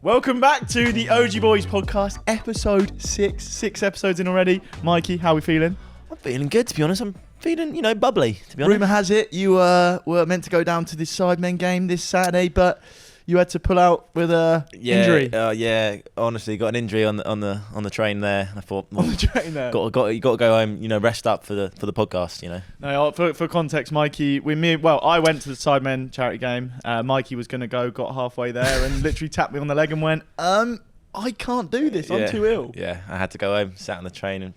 Welcome back to the AUGEYBOYZ podcast, episode 6. 6 episodes in already. Mikey, how are we feeling? I'm feeling good, to be honest. I'm feeling, bubbly, to be honest. Rumour has it you were meant to go down to this Sidemen game this Saturday, but you had to pull out with a injury. Yeah, honestly, got an injury on the train there. I thought, On the train there? you got to go home, rest up for the podcast, No, for context, Mikey, I went to the Sidemen charity game. Mikey was going to go, got halfway there and literally tapped me on the leg and went, I can't do this, I'm too ill. Yeah, I had to go home, sat on the train and,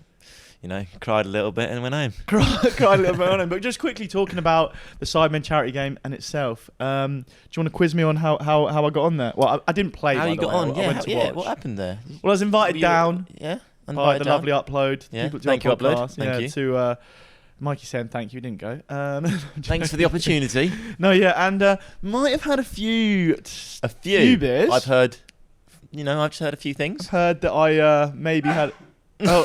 cried a little bit and went home. Cried a little bit on him. But just quickly talking about the Sidemen charity game and itself, do you want to quiz me on how I got on there? Well, I didn't play. How you got on? I went to watch. What happened there? Well, I was invited down. Yeah, By the lovely Upload. Yeah, thank you, Upload. Thank you. To Mikey saying thank you, he didn't go. Thanks for the opportunity. No, yeah, and might have had a few beers. I've heard, I've just heard a few things. I've heard that I maybe had... Oh,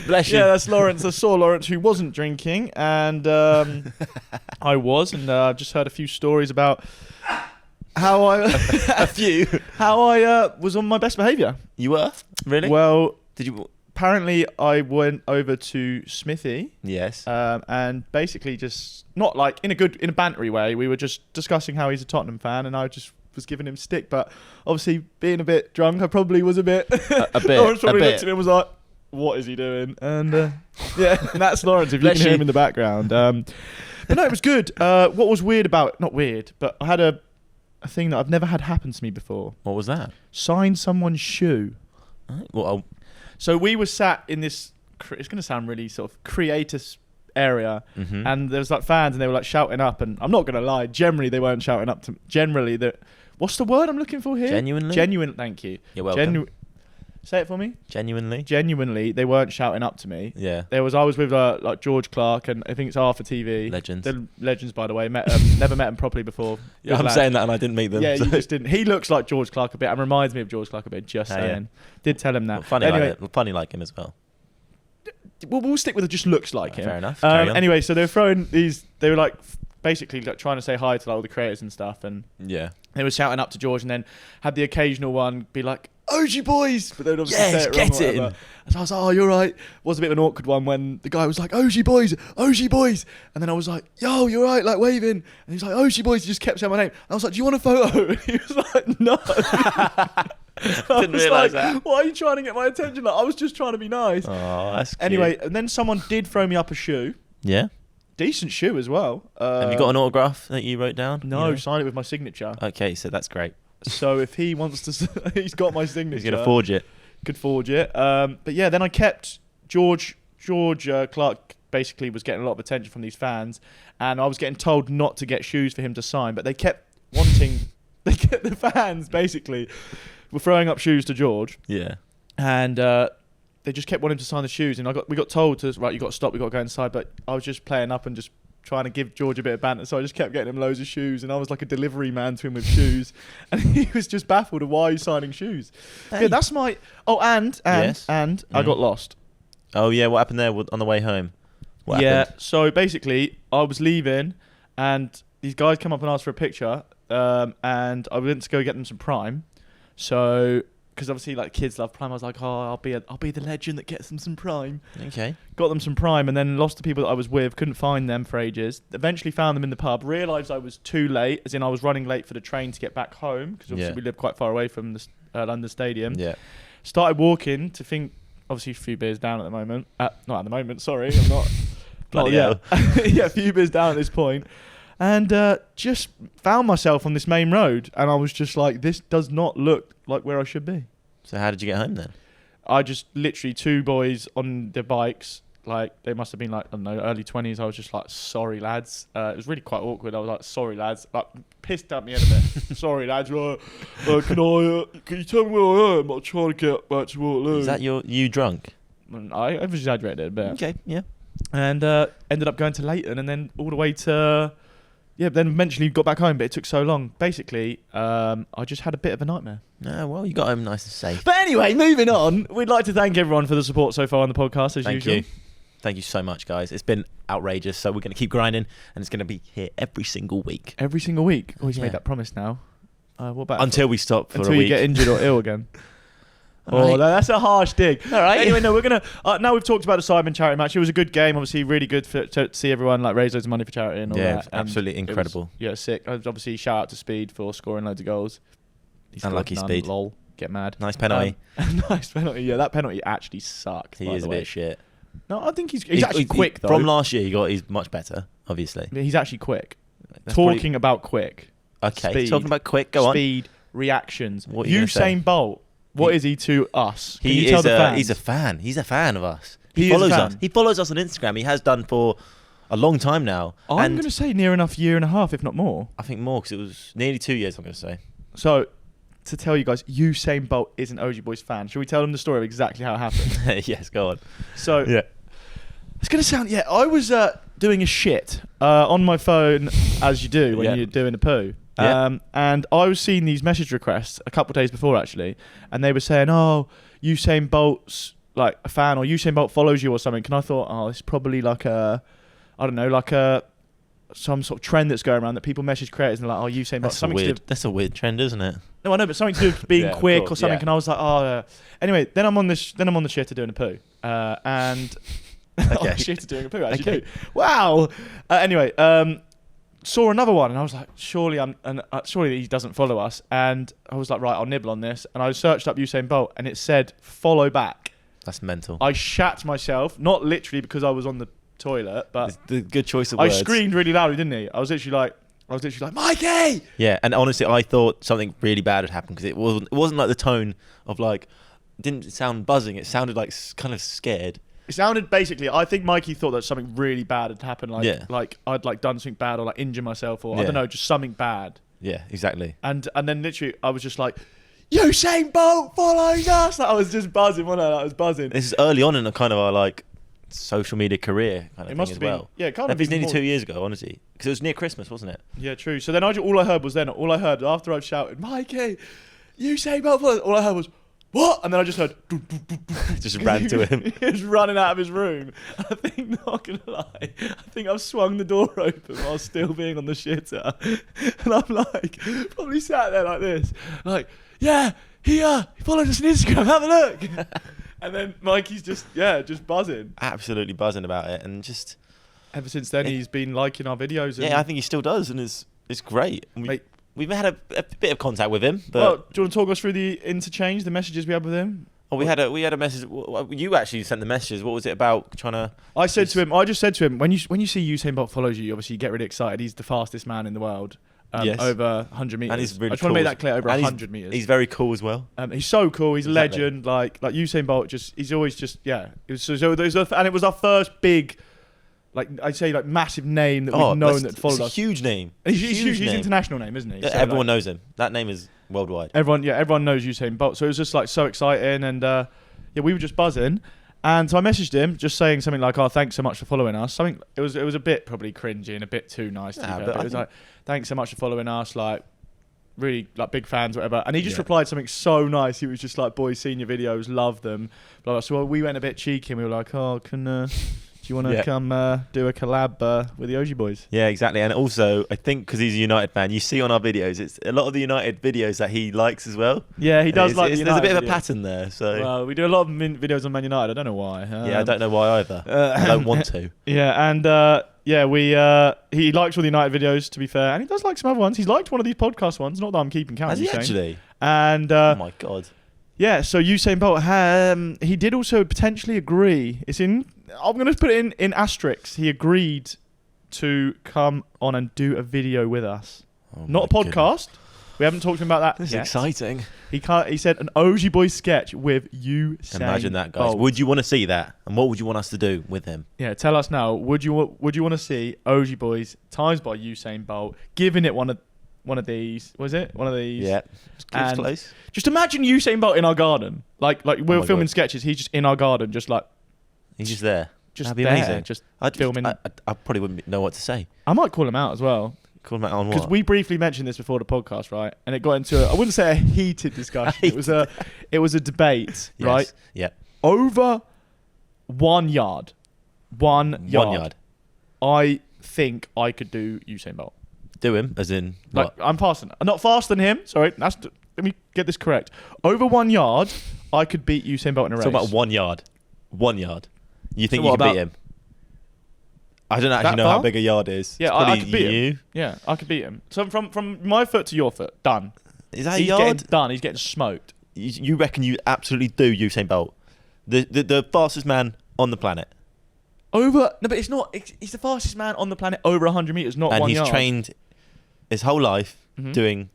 bless you. Yeah, that's Lawrence. I saw Lawrence who wasn't drinking, and I was, and I've just heard a few stories about how I was on my best behaviour. You were? Really? Well, did you? Apparently, I went over to Smithy. Yes. And basically, just not like in a bantery way. We were just discussing how he's a Tottenham fan, and I just was giving him stick, but obviously being a bit drunk, I probably was a bit. Lawrence probably looked at me and was like, "What is he doing?" And yeah, and that's Lawrence. If you can hear him in the background. But no, it was good. What was weird not weird, but I had a thing that I've never had happen to me before. What was that? Signed someone's shoe. Well, so we were sat in this. It's going to sound really sort of creative area, and there was like fans, and they were like shouting up. And I'm not going to lie, generally they weren't shouting up to. Generally, what's the word I'm looking for here? Genuinely. Genuine. Thank you. You're welcome. Say it for me. Genuinely, they weren't shouting up to me. Yeah. I was with like George Clark, and I think it's Arthur TV. Legends. They're legends, by the way. Never met them properly before. Yeah, I'm saying that, and I didn't meet them. Yeah, you just didn't. He looks like George Clark a bit, and reminds me of George Clark a bit. Just saying. Yeah. Did tell him that. Well, funny like him as well. We'll stick with it. Just looks like him. Fair enough. Anyway, so they were throwing these. They were like basically like trying to say hi to like, all the creators and stuff, and yeah, they were shouting up to George, and then had the occasional one be like, "AUGEYBOYZ," but they'd obviously say it wrong. Get in. So I was like, "Oh, you're right." Was a bit of an awkward one when the guy was like, "AUGEYBOYZ," and then I was like, "Yo, you're right," like waving, and he was like, "AUGEYBOYZ." He just kept saying my name. And I was like, "Do you want a photo?" And he was like, "No." Didn't realise that. Why are you trying to get my attention? Like, I was just trying to be nice. Oh, that's cute. Anyway, and then someone did throw me up a shoe. Yeah. Decent shoe as well. Have you got an autograph that you wrote down? No, sign it with my signature. Okay, so that's great. So if he wants to, he's got my signature. He's gonna forge it. Could forge it. But yeah, then I kept George Clark. Basically, was getting a lot of attention from these fans, and I was getting told not to get shoes for him to sign, but they kept wanting. The fans basically were throwing up shoes to George. Yeah. And they just kept wanting to sign the shoes, and we got told to, right, you got to stop, we got to go inside. But I was just playing up and just trying to give George a bit of banter, so I just kept getting him loads of shoes, and I was like a delivery man to him with shoes, and he was just baffled of why are you signing shoes. Hey. Yeah, that's my. Oh, and I got lost. Oh yeah, what happened there on the way home? What happened? So basically, I was leaving, and these guys came up and asked for a picture, and I went to go get them some Prime. So, because obviously, like, kids love Prime, I was like, "Oh, I'll be the legend that gets them some Prime." Okay. Got them some Prime, and then lost the people that I was with. Couldn't find them for ages. Eventually found them in the pub. Realised I was too late, as in I was running late for the train to get back home, because obviously we live quite far away from the London Stadium. Yeah. Started walking to think. Obviously, a few beers down at the moment. Not at the moment. Sorry, I'm not. Bloody hell. Yeah, a few beers down at this point. And just found myself on this main road, and I was just like, this does not look like where I should be. So how did you get home then? I just literally, two boys on their bikes, like they must have been like, I don't know, early 20s. I was just like, "Sorry lads." It was really quite awkward. I was like, "Sorry lads," like pissed at me a bit. "Sorry lads, can you tell me where I am? I'm trying to get back to Waterloo." Is that you drunk? I've exaggerated a bit. Okay, yeah. And ended up going to Leighton, and then all the way to... Yeah, then eventually got back home, but it took so long. Basically, I just had a bit of a nightmare. No, well, you got home nice and safe. But anyway, moving on. We'd like to thank everyone for the support so far on the podcast, as usual. Thank you. Thank you so much, guys. It's been outrageous, so we're going to keep grinding, and it's going to be here every single week. Every single week? Oh, he's made that promise now. What about until we stop for until a week? you get injured or ill again? All right. No, that's a harsh dig. All right. Anyway, no, we're gonna. Now we've talked about the Sidemen charity match. It was a good game. Obviously, really good to see everyone like raise loads of money for charity and all that. Absolutely incredible. Sick. Obviously, shout out to Speed for scoring loads of goals. Unlucky Speed. Lol. Get mad. Nice penalty. Nice penalty. Yeah, that penalty actually sucked. He is a bit shit. No, I think he's actually quick though. From last year, he's much better. Obviously, he's actually quick. That's Talking about quick. Okay. Speed. Talking about quick. Go on. Speed reactions. What are you gonna say? Usain Bolt. What is he to us? Can you He tell is. the fans? He's a fan. He's a fan of us. He He is a follows fan. us. He follows us on Instagram. He has done for a long time now. I'm going to say near enough year and a half, if not more. I think more because it was nearly 2 years. I'm going to say. So, to tell you guys, Usain Bolt is an AUGEYBOYZ fan. Should we tell them the story of exactly how it happened? Yes, go on. So, Yeah. it's going to sound... Yeah, I was doing a shit on my phone, as you do when you're doing a poo. Yeah. And I was seeing these message requests a couple of days before, actually. And they were saying, oh, Usain Bolt's like a fan, or Usain Bolt follows you or something. And I thought, oh, it's probably like a... I don't know, like some sort of trend that's going around that people message creators and they're like, oh, Usain Bolt. That's a weird trend, isn't it? No, I know, but something to do with being Yeah, quick cool, or something. yeah. And I was like, oh. Anyway, then I'm on the shitter doing a poo, and Okay. shitter doing a poo. Actually, Okay. do. Wow. Anyway, saw another one, and I was like, surely he doesn't follow us. And I was like, right, I'll nibble on this. And I searched up Usain Bolt, and it said follow back. That's mental. I shat myself, not literally because I was on the toilet, but It's the good choice of I words. screamed really loudly, didn't he? I was literally like, Mikey! Yeah, and honestly, I thought something really bad had happened because it wasn't like the tone of like, it didn't sound buzzing. It sounded like kind of scared. It sounded basically, I think Mikey thought that something really bad had happened, like I'd like done something bad or like injure myself or I don't know, just something bad. Yeah, exactly. And then literally I was just like, Usain Bolt follows us. Like, I was just buzzing, wasn't I? I was buzzing. This is early on in a kind of our like social media career kind of It thing must as have been, well. yeah, it can't have That was been nearly more. 2 years ago, honestly, because it was near Christmas, wasn't it? Yeah, true. So then all I heard after I'd shouted, Mikey, Usain Bolt follows us, all I heard was, what? And then I just heard... Just ran to him. He was running out of his room. I think, not gonna lie, I think I've swung the door open while still being on the shitter. And I'm like, probably sat there like this. Like, yeah, he followed us on Instagram, have a look. And then Mikey's just buzzing. Absolutely buzzing about it. And just... Ever since then, he's been liking our videos. And Yeah, I think he still does. And it's great. And we've had a bit of contact with him. But well, do you want to talk us through the interchange, the messages we had with him? Oh, we had a message. You actually sent the messages. What was it about? Trying to? I just said to him, when you see Usain Bolt follows you, obviously you get really excited. He's the fastest man in the world, Yes. over 100 meters. And he's really I just want to cool. make that clear, over And 100 meters. He's very cool as well. He's so cool. He's Exactly. a legend. Like Usain Bolt. He's always just It was our first big, like I'd say, like massive name that we've known that followed It's a us. huge name. And he's huge. He's name. international name, isn't he? Yeah, So, everyone like, knows him. That name is worldwide. Everyone knows Usain Bolt. So it was just like so exciting, and we were just buzzing. And so I messaged him, just saying something like, "Oh, thanks so much for following us." Something it was a bit probably cringy and a bit too nice to be fair, but it was like, "Thanks so much for following us." Like, really like big fans, whatever. And he just replied something so nice. He was just like, "Boys, seen your videos, love them." Blah, blah. So we went a bit cheeky, and we were like, "Oh, do you want to come do a collab with the AUGEYBOYZ?" Yeah, exactly. And also, I think because he's a United fan, you see on our videos, it's a lot of the United videos that he likes as well. Yeah, he does like. There's a bit of a pattern there. So well, we do a lot of videos on Man United. I don't know why. yeah, I don't know why either. I don't want to. Yeah, and he likes all the United videos, to be fair, and he does like some other ones. He's liked one of these podcast ones. Not that I'm keeping count. Has he actually? And oh my god. yeah, so Usain Bolt, he did also potentially agree. I'm going to put it in asterisks. He agreed to come on and do a video with us. Oh Not a podcast. Goodness. We haven't talked to him about that This is yet. exciting. He said an AUGEYBOYZ sketch with Usain Imagine that, guys. Bolt. Would you want to see that? And what would you want us to do with him? Yeah, tell us now. Would you want to see AUGEYBOYZ times by Usain Bolt giving it one of these? Was it one of these? Yeah, And close. just imagine Usain Bolt in our garden. Like we're filming sketches. He's just in our garden, just like He's just there. just That'd be there, amazing. just I'd filming. I probably wouldn't know what to say. I might call him out as well. Call him out on Because what? we briefly mentioned this before the podcast, right? And it got into I wouldn't say a heated discussion. It was a debate, Yes. right? Yeah. Over 1 yard. 1 yard. 1 yard. I think I could do Usain Bolt. Do him, as in Like, what? I'm faster. Not faster than him. Sorry, let me get this correct. Over 1 yard, I could beat Usain Bolt in a race. Talk about 1 yard. 1 yard. You think So you can beat him? I don't actually know how big a yard is. Yeah, I could beat him. Yeah, I could beat him. So from my foot to your foot, done. Is that a He's yard? getting done. He's getting smoked. You reckon you absolutely do Usain Bolt? The fastest man on the planet. No, but it's not. He's the fastest man on the planet over 100 meters, not 1 yard. And he's trained his whole life being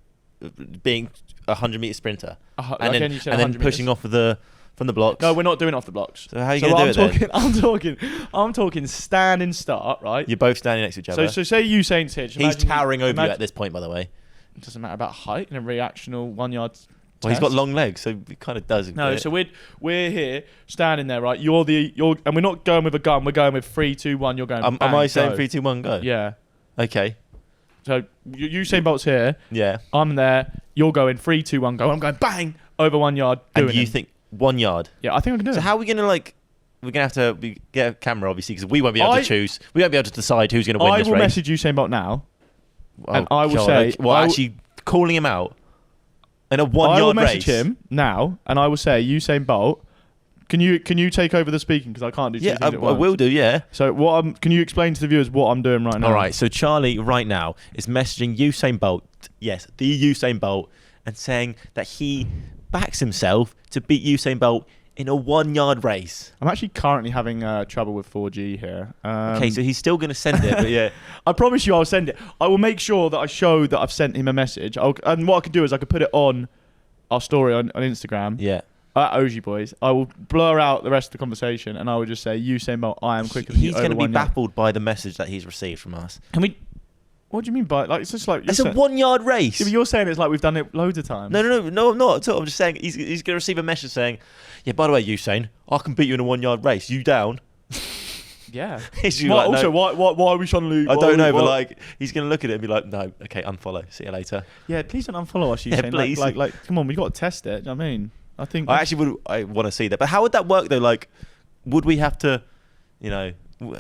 a 100-meter sprinter, and then pushing off from the blocks. No, we're not doing off the blocks. So how are you going to do it then? I'm talking stand and start, right? You're both standing next to each other. So say Usain's here. He's towering over you at this point, by the way. It doesn't matter about height in a reactional 1 yard. Well, he's got long legs, so it kind of does. No, so we're here standing there, right? You're and we're not going with a gun. We're going with 3, 2, 1. You're going. Am I saying 3, 2, 1, go? Yeah. Okay. So Usain Bolt's here. Yeah. I'm there. You're going 3, 2, 1, go. I'm going bang over 1 yard. And you think 1 yard? Yeah, I think I can do it. So how are we gonna We're gonna have to get a camera, obviously, because we won't be able to choose. We won't be able to decide who's gonna win this race. I will message Usain Bolt now, and I will say, actually calling him out in a 1 yard race. I will message him now, and I will say, Usain Bolt, can you take over the speaking, because I can't do two things at once. I will do. Yeah. So can you explain to the viewers what I'm doing right now? All right. So Charlie right now is messaging Usain Bolt. Yes, the Usain Bolt, and saying that he backs himself to beat Usain Bolt in a 1 yard race. I'm actually currently having trouble with 4G here. Okay, so he's still going to send it, but yeah. I promise you I'll send it. I will make sure that I show that I've sent him a message. And what I could do is I could put it on our story on Instagram. Yeah. At AUGEYBOYZ. I will blur out the rest of the conversation, and I will just say, Usain Bolt, I am quicker than you. He's going to be baffled by the message that he's received from us. Can we... What do you mean by like? It's just like it's a 1 yard race. Yeah, but you're saying it's like we've done it loads of times. No, I'm not at all. I'm just saying he's going to receive a message saying, "Yeah, by the way, Usain, I can beat you in a 1 yard race. You down?" Yeah. Why are we trying to lose? I don't know, but like he's going to look at it and be like, "No, okay, unfollow. See you later." Yeah, please don't unfollow us, Usain. Yeah, please. Like, come on, we got to test it. Do you know what I mean? I think I actually want to see that, but how would that work though? Like, would we have to,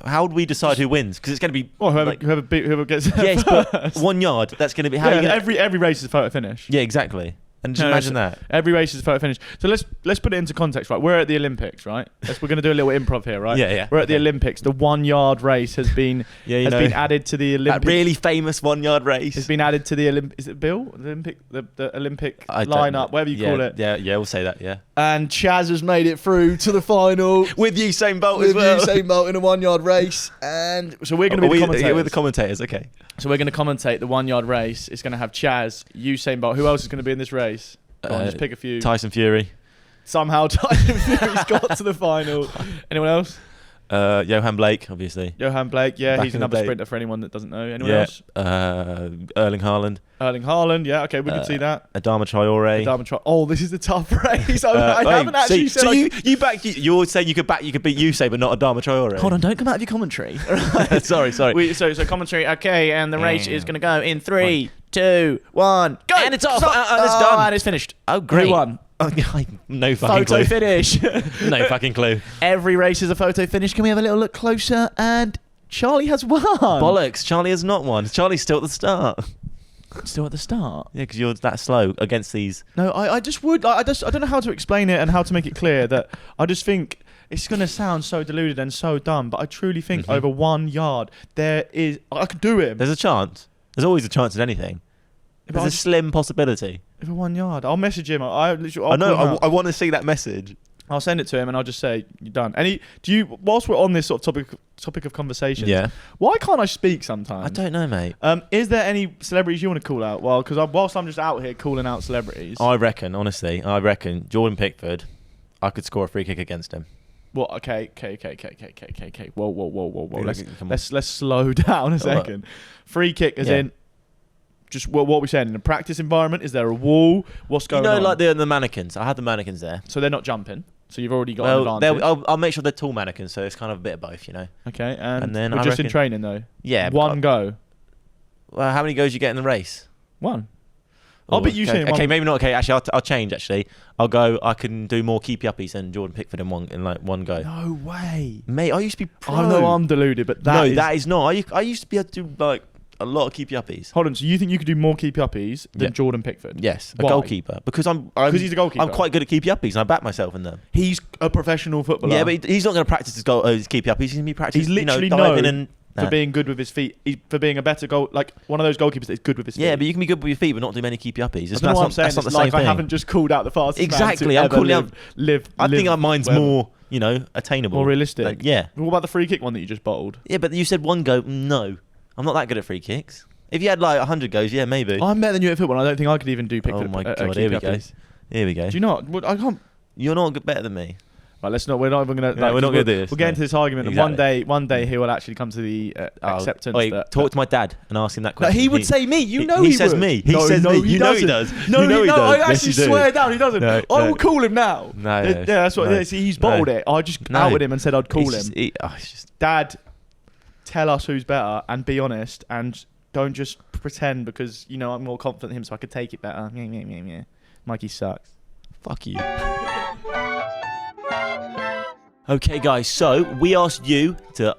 how would we decide who wins? Because it's going to be whoever gets there yes, first. But 1 yard. That's going to be every race is a photo finish. Yeah, exactly. And just imagine that every race is a photo finish. So let's put it into context, right? We're at the Olympics, right? We're going to do a little improv here, right? Yeah. We're at the Olympics. The 1 yard race has been been added to the Olympic. That really famous 1 yard race has been added to the Olympic. Is it Bill? The Olympic lineup, whatever you call it. Yeah, we'll say that. Yeah. And Chaz has made it through to the final with Usain Bolt as well. With Usain Bolt in a 1 yard race, and so we're going to be the commentators. We're the commentators, okay. So we're going to commentate the 1 yard race. It's going to have Chaz, Usain Bolt. Who else is going to be in this race? Go on, just pick a few. Tyson Fury. Somehow Tyson Fury's got to the final. Anyone else? Johan Blake, obviously. Johan Blake, yeah, he's another sprinter for anyone that doesn't know. Anyone else? Erling Haaland. Erling Haaland, yeah, okay, we can see that. Adama Traore. Oh, this is a tough race. I haven't actually said. So you're saying you could beat Usain, but not Adama Traore. Hold on, don't come out of your commentary. Sorry. So commentary. Okay, and the race is going to go in 3, 2, 1, go! And it's off. It's done. And it's finished. Oh, great. Who won? No fucking clue. Photo finish. No fucking clue. Every race is a photo finish. Can we have a little look closer? And Charlie has won. Bollocks. Charlie has not won. Charlie's still at the start. Still at the start? Yeah, because you're that slow against these. No, I just would. I don't know how to explain it and how to make it clear that I just think it's going to sound so deluded and so dumb, but I truly think over 1 yard I could do him. There's a chance. There's always a chance in anything. There's a slim possibility. Over 1 yard. I'll message him. I know. I want to see that message. I'll send it to him and I'll just say, you're done. Whilst we're on this sort of topic of conversation, why can't I speak sometimes? I don't know, mate. Is there any celebrities you want to call out? Well, because whilst I'm just out here calling out celebrities. I reckon Jordan Pickford, I could score a free kick against him. What? Okay. Whoa. Let's slow down a second. Free kick as in... Just what are we saying? In a practice environment, is there a wall? What's going on? Like the mannequins. I have the mannequins there. So they're not jumping. So you've already got an advantage. I'll make sure they're tall mannequins, so it's kind of a bit of both, Okay, and then we're just in training though. Yeah. One go. Well, how many goes you get in the race? One. I'll beat you. Okay, maybe not. Okay, actually, I'll change. Actually, I'll go. I can do more keepy uppies than Jordan Pickford in one go. No way, mate. I used to be pro. I know I'm deluded, but that is not. I used to be able to do like a lot of keepy-uppies. Hold on, so you think you could do more keepy-uppies than Jordan Pickford? Yes, a Why? goalkeeper. Because he's a goalkeeper. I'm quite good at keepy-uppies, and I back myself in them. He's a professional footballer. Yeah, but he's not going to practice his keepy-uppies. He's going to be practicing. He's literally diving and for being good with his feet, for being a better goal, like one of those goalkeepers that is good with his feet. Yeah, but you can be good with your feet, but not do many keepy-uppies. That's what I'm saying. It's like I haven't just called out the fastest exactly. man I'm to calling ever live. I think our mine's more, attainable, more realistic. Like, yeah. What about the free kick one that you just bottled? Yeah, but you said one go. No, I'm not that good at free kicks. If you had like 100 goes, yeah, maybe. I'm better than you at football. I don't think I could even do Pickford. Oh my god, here we go. Here we go. Do you not? I can't. You're not better than me. Right, let's not. We're not even gonna. No, we're not gonna do this. We'll get into this argument, Exactly. and one day he will actually come to the acceptance. Wait, talk to my dad and ask him that question. No, he would say me. You know he says would. me. He says me. You know he does. No, you know he does. I Yes, actually you do. swear down he doesn't. No, I will call him now. No, yeah, that's what. no, See, he's bottled it. I just outed him and said I'd call him. It's just Dad, tell us who's better and be honest and don't just pretend because I'm more confident than him, so I could take it better. Yeah. Mikey sucks. fuck you. Okay, guys, so we asked you to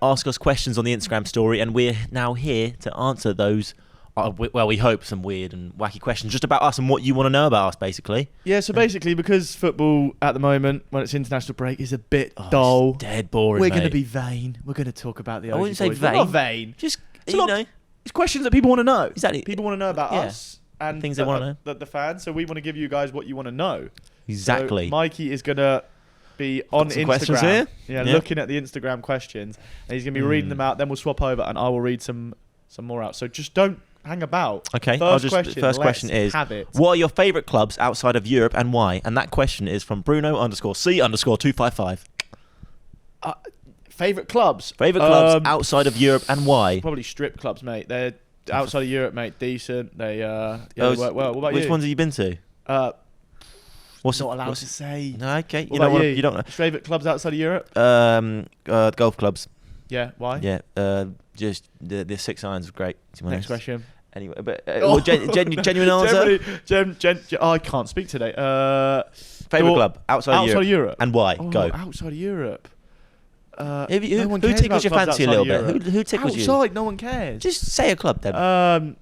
ask us questions on the Instagram story, and we're now here to answer those, well, we hope, some weird and wacky questions just about us and what you want to know about us, basically. Yeah, so basically, because football at the moment, when it's international break, is a bit dull. It's dead boring, We're going to be vain. We're going to talk about the AUGEYBOYZ. I wouldn't say We're vain. not vain. Just, It's it's questions that people want to know. Exactly. People want to know about us and things they want to know. The fans. So we want to give you guys what you want to know. Exactly. So Mikey is going to be on some Instagram. questions here. Yeah, looking at the Instagram questions, and he's going to be reading them out. Then we'll swap over, and I will read some more out. So just don't hang about. Okay. First question is, have it. what are your favourite clubs outside of Europe and why? And that question is from Bruno_C_255. Favourite clubs? Favourite clubs outside of Europe and why? Probably strip clubs, mate. They're outside of Europe, mate. Decent. They they work well. What about which you? ones have you been to? Not allowed to say. No, okay. What about you? You don't know. Favourite clubs outside of Europe? Golf clubs. Yeah. Why? Yeah. Just the 6 irons are great. Next question. Anyway, but genuine answer. I can't speak today. Favourite club outside of Europe. And why? Oh, Go. Outside of Europe. Who tickles your fancy a little bit? Who tickles you? Outside, no one cares. Just say a club then.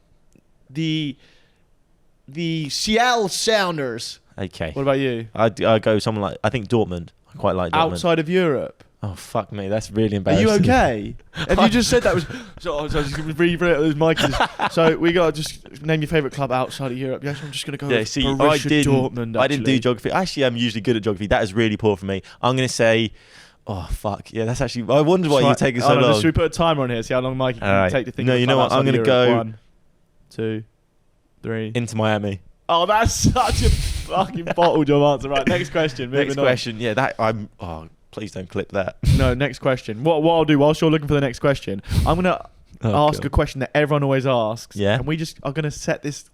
The Seattle Sounders. Okay. What about you? I go someone like, I think Dortmund. I quite like Dortmund. Outside of Europe. Oh fuck me, that's really Are embarrassing. you okay? Have you just said that was? So I was just going to read it as Mikey's. So we got to just name your favourite club outside of Europe. Yes, I'm just going to go. Yeah, with see, Borussia Dortmund. I didn't do geography. Actually, I'm usually good at geography. That is really poor for me. I'm going to say, oh fuck, yeah, that's actually. I wondered why you're taking so long. Should we put a timer on here? See how long Mikey can take to think. No, you know what? I'm going to go 1, 2, 3. into Miami. Oh, that's such a fucking bottle job answer. Right, next question. Next question. Yeah, that I'm. Oh, please don't clip that. No, next question. What I'll do whilst you're looking for the next question, I'm gonna ask a question that everyone always asks. Yeah. And we just are gonna set this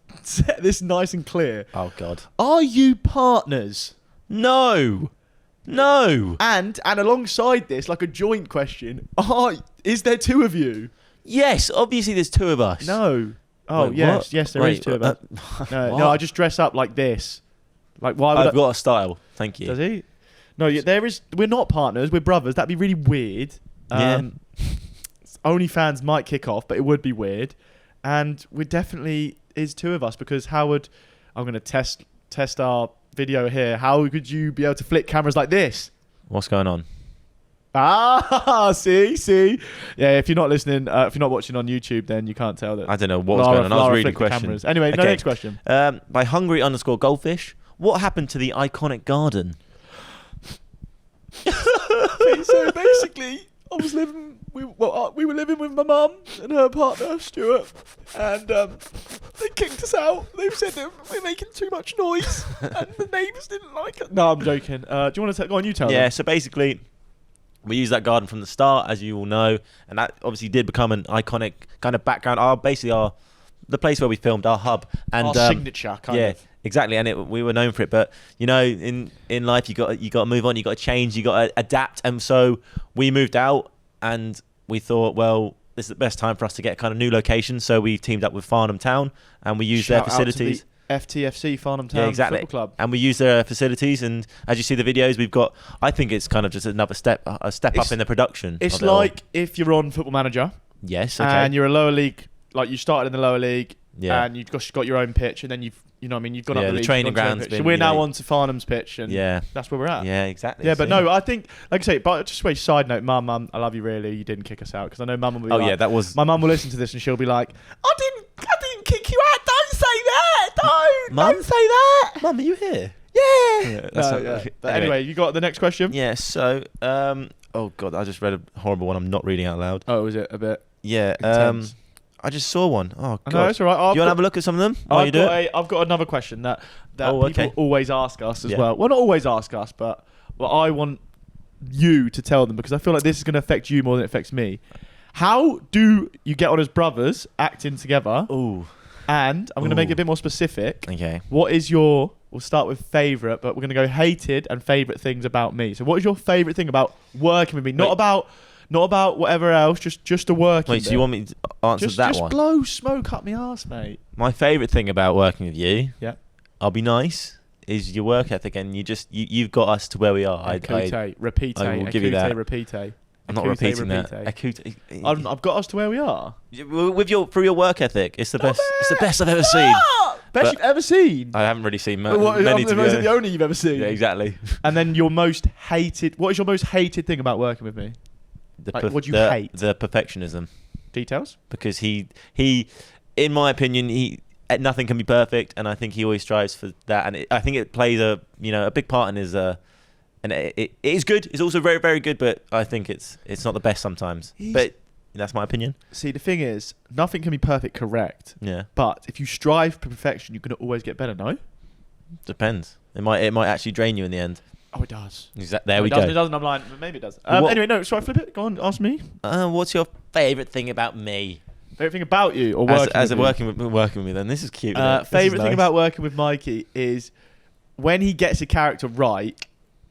nice and clear. Oh God. Are you partners? No. And alongside this, like a joint question, is there 2 of you? Yes, obviously there's 2 of us. No. Oh, wait, yes, what? yes, there is 2 of us. No, I just dress up like this. Like why would I've got a style. Thank you. Does he? No, there is. We're not partners. We're brothers. That'd be really weird. OnlyFans might kick off, but it would be weird. And we definitely is 2 of us because Howard. I'm going to test our video here. How could you be able to flick cameras like this? What's going on? See. Yeah, if you're not listening, if you're not watching on YouTube, then you can't tell that. I don't know what was going on. I was reading questions. questions. Anyway, okay. Next question. By Hungry_Goldfish. What happened to the iconic garden? So basically, I was living. We were living with my mum and her partner Stuart, and they kicked us out. They said that we're making too much noise, and the neighbours didn't like it. No, I'm joking. Do you want to go on? You tell them. Yeah. So basically, we used that garden from the start, as you all know, and that obviously did become an iconic kind of background. The place where we filmed, our hub, and our signature kind of. Exactly, and we were known for it. But you know, in life, you got to move on, you got to change, you got to adapt. And so we moved out, and we thought, well, this is the best time for us to get a kind of new location. So we teamed up with Farnham Town, and we used their facilities. FTFC Farnham Town Football Club, and we use their facilities. And as you see the videos, we've got. I think it's kind of just another step up in the production. It's like if you're on Football Manager. Yes. Okay. And you're a lower league like you started in the lower league, Yeah. and you've got your own pitch, and then you've what I mean, you've gone up the league. The training you've gone to your own ground's pitch. So been, we're you now know, on to Farnham's pitch, and that's where we're at. Yeah, exactly. Yeah, but no, I think, like I say, but just a side note, Mum, I love you really. You didn't kick us out, because I know Mum will be like, that was... my mum will listen to this and she'll be like, I didn't kick you out. Don't say that. Don't say that. Mum, are you here? Yeah. That's But anyway, you got the next question? Yeah, so, oh God, I just read a horrible one I'm not reading out loud. Oh, is it a bit? Yeah, intense? I just saw one. Oh God. No, it's all right. Do you want to have a look at some of them? I've got another question that people always ask us as well. Well, not always ask us, but I want you to tell them, because I feel like this is going to affect you more than it affects me. How do you get on as brothers acting together? Ooh. And I'm going to make it a bit more specific. Okay. What is your... We'll start with favourite, but we're going to go hated and favourite things about me. So what is your favourite thing about working with me? Not about whatever else, just the working. Wait, so you want me to answer that one? Just blow smoke up my arse, mate. My favourite thing about working with you, yeah, I'll be nice, is your work ethic, and you've got us to where we are. Repeat. I will give you that. Repeat. I'm not repeating that. I've got us to where we are. Through your work ethic, it's the best. It's the best I've ever seen. Best you've ever seen. I haven't really seen many. Is it the only you've ever seen? Yeah, exactly. And then your most hated. What is your most hated thing about working with me? What do you hate? The perfectionism. Details? Because he, in my opinion, nothing can be perfect, and I think he always strives for that. And I think it plays a big part in his. And it is good. It's also very, very good, but I think it's not the best sometimes. But that's my opinion. See, the thing is, nothing can be perfect, correct? Yeah. But if you strive for perfection, you can always get better, no? Depends. It might actually drain you in the end. Oh, it does. There we go. It doesn't. I'm lying, but maybe it does. Anyway, no. Shall I flip it? Go on, ask me. What's your favourite thing about me? Favourite thing about you, or working working with me? Then this is cute. Favourite thing about working with Mikey is when he gets a character right.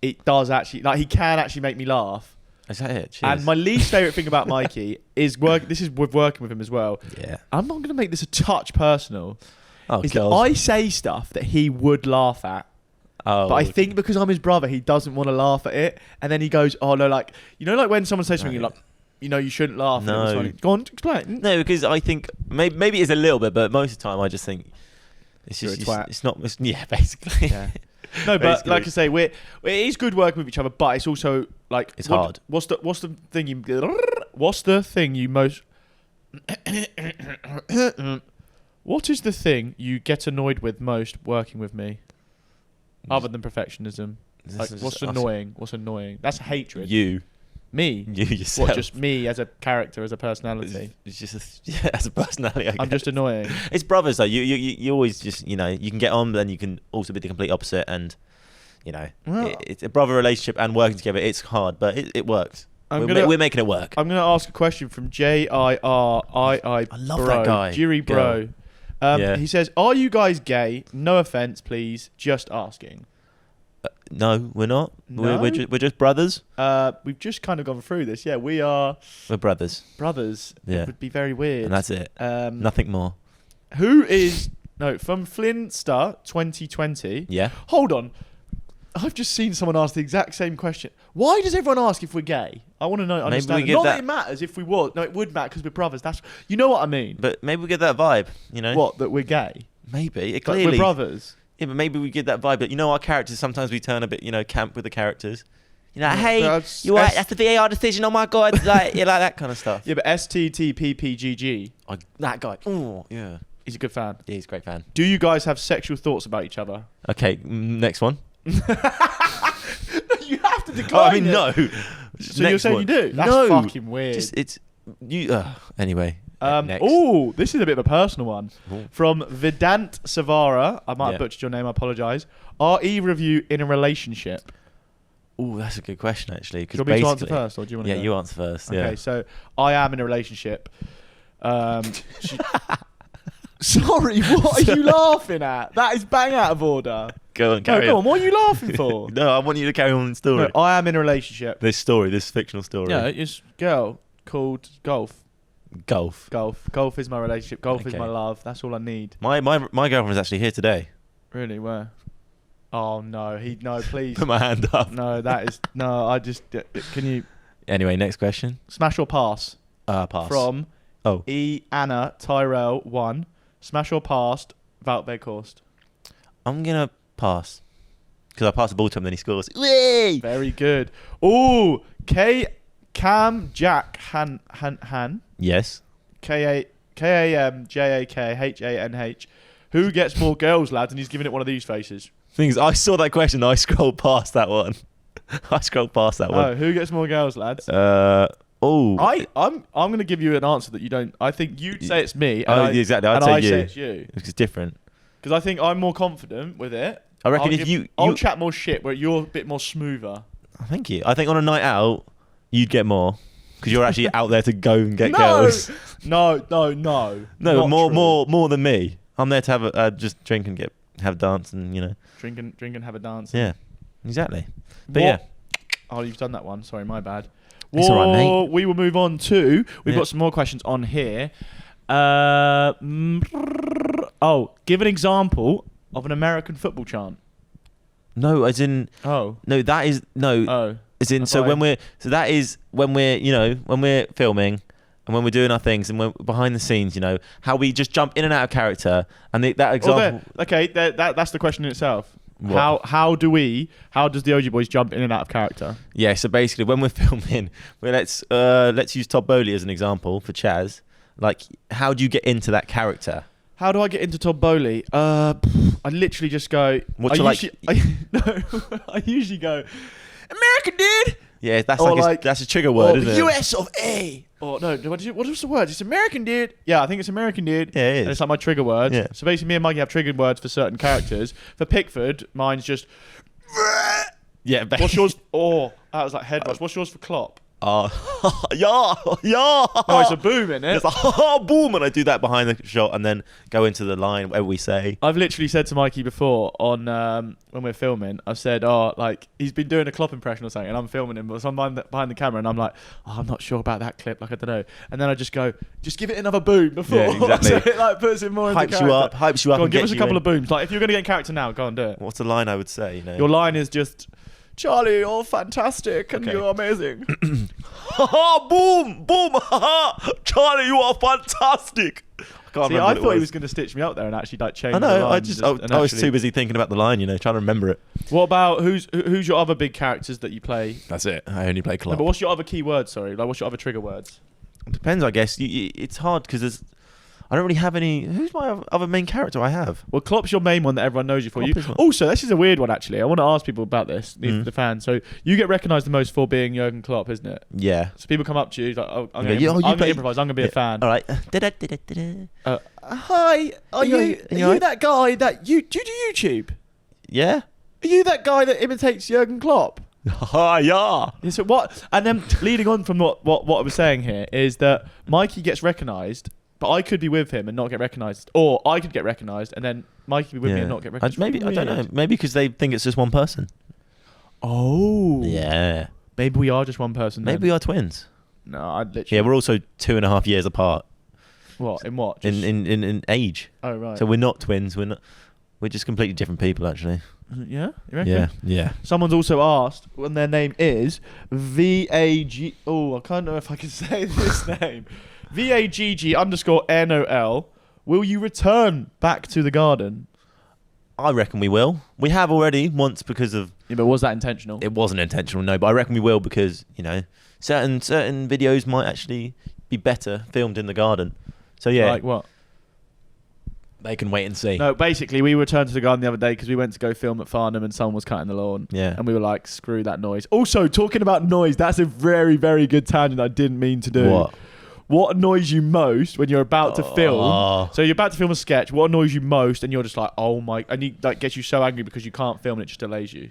It does actually, he can actually make me laugh. Is that it? Cheers. And my least favourite thing about Mikey is this is with working with him as well. Yeah. I'm not going to make this a touch personal. Oh, is that I say stuff that he would laugh at. Oh. But I think because I'm his brother, he doesn't want to laugh at it. And then he goes, oh no, like when someone says something, you're like, you shouldn't laugh. No. Go on, explain. No, because I think maybe it's a little bit, but most of the time I just think it's just, yeah, basically. Yeah. No, but basically, like I say, it is good working with each other, but it's also like it's hard. What's the thing you most? What is the thing you get annoyed with most working with me, other than perfectionism? What's annoying? What's annoying? That's hatred. Me? You yourself. What, just me as a character, as a personality? It's just as a personality, I guess. I'm just annoying. It's brothers, though. You always just, you can get on, but then you can also be the complete opposite. And, it's a brother relationship and working together. It's hard, but it works. We're making it work. I'm going to ask a question from JIRII. I love that guy. Jiri Bro. He says, are you guys gay? No offense, please. Just asking. No, we're not. No? We're just brothers. We've just kind of gone through this. Yeah, we are. We're brothers. Yeah. It would be very weird. And that's it. Nothing more. Who is... No, from Flinster 2020. Yeah. Hold on. I've just seen someone ask the exact same question. Why does everyone ask if we're gay? I want to know. Understand. Not that it matters if we were. No, it would matter because we're brothers. You know what I mean. But maybe we get that vibe. What? That we're gay. Maybe. Clearly, we're brothers. Yeah, but maybe we get that vibe. But our characters, sometimes we turn a bit, camp with the characters. Hey, that's the VAR decision. Oh my God, like that kind of stuff. Yeah, but STTPPGG. That guy. Oh, yeah. He's a good fan. Yeah, he's a great fan. Do you guys have sexual thoughts about each other? Okay, next one. You have to decline. No. So you're saying you do? That's fucking weird. Anyway. Oh, this is a bit of a personal one. Ooh. From Vedant Savara. I might have butchered your name. I apologise. Are either of you in a relationship? Oh, that's a good question, actually. Do you want me to answer first, or do you want to? Yeah, you answer first. Okay, so I am in a relationship. Sorry, what are you laughing at? That is bang out of order. Go on, carry on. What are you laughing for? No, I want you to carry on the story. No, I am in a relationship. This fictional story. Yeah, it's a girl called Golf. Golf is my relationship. Golf is my love. That's all I need. My girlfriend's actually here today. Really? Where? Oh no, no, please. Put my hand up. No, that is no. I just can you. Anyway, next question. Smash or pass? Pass. From Oh. E. Anna Tyrell 1. Smash or pass, Wout Weghorst. I'm going to pass. Because I pass the ball to him, then he scores. Whee! Very good. Ooh, Cam Jack Han. Yes. KAMJAKHANH. Who gets more girls, lads? And he's giving it one of these faces. Things. I saw that question. I scrolled past that one. Oh, who gets more girls, lads? I'm going to give you an answer that you don't. I think you'd say it's me. And exactly. I'd I say say it's you. It's different. Because I think I'm more confident with it. I reckon I'll chat more shit, where you're a bit more smoother. Thank you. I think on a night out, you'd get more. Because you're actually out there to go and get girls. No. No, more than me. I'm there to have just drink and have a dance and drink and have a dance. Yeah, exactly. But yeah. Oh, you've done that one. Sorry, my bad. It's all right, mate. We will move on to. We've got some more questions on here. Give an example of an American football chant. No, as in. Oh. No, that is no. Oh. As in, that is when we're filming and when we're doing our things and we're behind the scenes, how we just jump in and out of character. And that example. That's the question in itself. What? How does the AUGEYBOYZ jump in and out of character? Yeah, so basically when we're filming, let's use Todd Bowley as an example for Chaz. Like, how do you get into that character? How do I get into Todd Bowley? I literally just go. I usually go, American dude. Yeah, that's a trigger word, isn't it? US of A. Or no, what was the word? It's American dude. Yeah, I think it's American dude. Yeah, it is. And it's like my trigger word. Yeah. So basically, me and Mikey have triggered words for certain characters. For Pickford, mine's just. Yeah. What's yours? Oh, that was like head rush. What's yours for Klopp? Yeah. No, it's a boom, isn't it? It's like boom, and I do that behind the shot and then go into the line, whatever we say. I've literally said to Mikey before on when we're filming, I've said, he's been doing a Klopp impression or something, and I'm filming him, but so I'm behind the camera, and I'm like, I'm not sure about that clip, like I don't know, and then I just go, just give it another boom before. Yeah, exactly. So it like puts him more into character. Hypes you up. Go on, give us a couple of booms. Like if you're gonna get in character now, go and do it. What's the line I would say? Your line is just, Charlie, you're fantastic and you're amazing. Boom, Charlie, you are fantastic. I thought he was going to stitch me up there and actually like change. I know. The line I was too busy thinking about the line, trying to remember it. What about who's your other big characters that you play? That's it. I only play Klopp. No, but what's your other key words? Sorry, like what's your other trigger words? It depends, I guess. It's hard because I don't really have any. Who's my other main character I have? Well, Klopp's your main one that everyone knows you for. Also, this is a weird one, actually. I want to ask people about this, the fans. So, you get recognised the most for being Jurgen Klopp, isn't it? Yeah. So, people come up to you, like, I'm going to improvise, I'm going to be a fan. All right. Hi, are you that guy that do you do YouTube? Yeah. Are you that guy that imitates Jurgen Klopp? Yeah. So what? And then, leading on from what I was saying here, is that Mikey gets recognised. But I could be with him and not get recognised, or I could get recognised and then Mikey could be with me and not get recognised. I don't know. Maybe because they think it's just one person. Oh. Yeah. Maybe we are just one person. Maybe we are twins. No, I'd literally. Yeah, we're also 2.5 years apart. What in what? In age. Oh right. So we're not twins. We're just completely different people, actually. Yeah. You reckon? Yeah. Someone's also asked when their name is VAG. Oh, I can't know if I can say this name. VAGG_NOL. Will you return back to the garden? I reckon we will. We have already once because of. Yeah, but was that intentional? It wasn't intentional, no. But I reckon we will because certain videos might actually be better filmed in the garden. So yeah. Like what? They can wait and see. No, basically we returned to the garden the other day because we went to go film at Farnham and someone was cutting the lawn. Yeah. And we were like, screw that noise. Also, talking about noise, that's a very, very good tangent I didn't mean to do. What annoys you most when you're about to film? So you're about to film a sketch. What annoys you most? And you're just like, oh my, and you like gets you so angry because you can't film and it just delays you.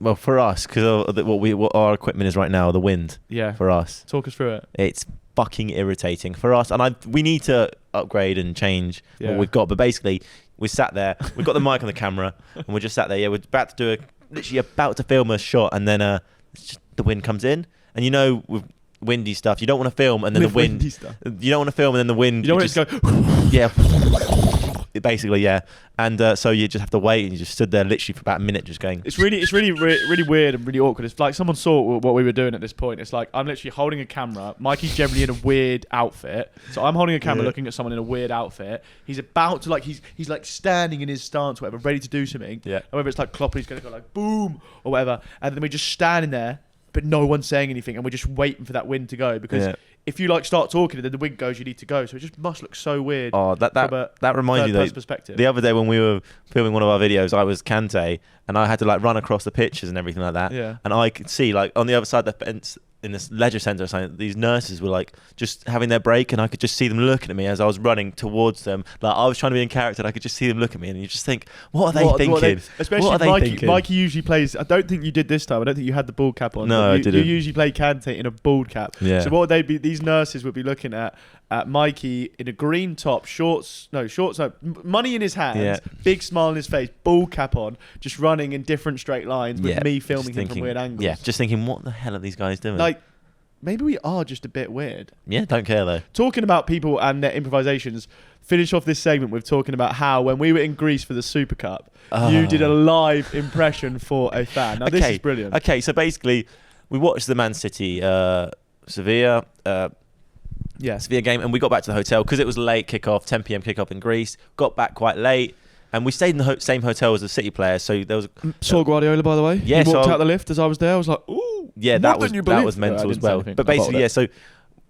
Well, for us, because what our equipment is right now, the wind. Yeah. For us, talk us through it. It's fucking irritating for us, and we need to upgrade and change what we've got. But basically, we sat there. We've got the mic on the camera, and we're just sat there. Yeah, we're about to do literally about to film a shot, and then the wind comes in, and with windy stuff, you don't want to film, and then the wind. You don't want to film, and then the wind. You don't want to go. Yeah. Basically, yeah. And so you just have to wait, and you just stood there literally for about a minute, just going. It's really weird and really awkward. It's like someone saw what we were doing at this point. It's like I'm literally holding a camera. Mikey's generally in a weird outfit, so I'm holding a camera, looking at someone in a weird outfit. He's about to like he's like standing in his stance, whatever, ready to do something. Yeah. And whether it's like Klopp, he's gonna go like boom or whatever, and then we're just standing there, but no one's saying anything, and we're just waiting for that wind to go because. Yeah. If you like start talking and then the wind goes, you need to go. So it just must look so weird. Oh, that reminds you though. Perspective. The other day when we were filming one of our videos, I was Kante and I had to like run across the pitches and everything like that. Yeah. And I could see like on the other side of the fence in this leisure centre or something, these nurses were like just having their break, and I could just see them looking at me as I was running towards them. Like I was trying to be in character, and I could just see them look at me, and you just think, what are they thinking? Especially Mikey usually plays. I don't think you did this time. I don't think you had the bald cap on. No, I didn't. You usually play Kante in a bald cap. Yeah. So what would they be? These nurses would be looking at Mikey in a green top, shorts, money in his hands, big smile on his face, bald cap on, just running in different straight lines with me filming him from weird angles. Yeah, just thinking, what the hell are these guys doing? Like, maybe we are just a bit weird. Yeah, don't care though. Talking about people and their improvisations, finish off this segment with talking about how when we were in Greece for the Super Cup, you did a live impression for a fan. Now, this is brilliant. Okay, so basically, we watched the Man City Sevilla game, and we got back to the hotel because it was late kickoff, 10 p.m. kickoff in Greece. Got back quite late, and we stayed in the same hotel as the City players. So there was saw Guardiola, by the way. Yeah, he walked out the lift as I was there. I was like, ooh. Yeah, that was mental as well. But basically, yeah. So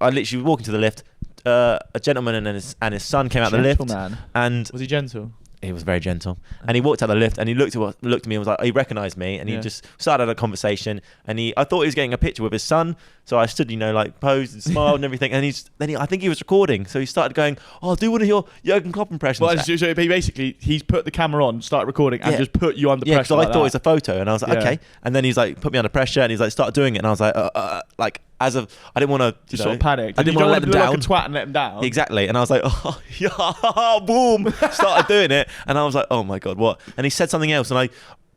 I literally was walking to the lift. A gentleman and his son came out the lift. And was he gentle? He was very gentle, and he walked out the lift, and he looked at me and was like, he recognised me, and he just started a conversation, and I thought he was getting a picture with his son, so I stood, like posed and smiled and everything, and I think he was recording, so he started going, "Oh, do one of your Jurgen Klopp impressions." Well, so basically, he's put the camamera on, started recording, and just put you under pressure. Yeah, because I thought it was a photo, and I was like, okay, and then he's like, put me under pressure, and he's like, start doing it, and I was like, I didn't want to just sort of panic. I didn't want to let them down. Like a twat and let them down. Exactly. And I was like, oh, yeah, boom. Started doing it. And I was like, oh my God, what? And he said something else. And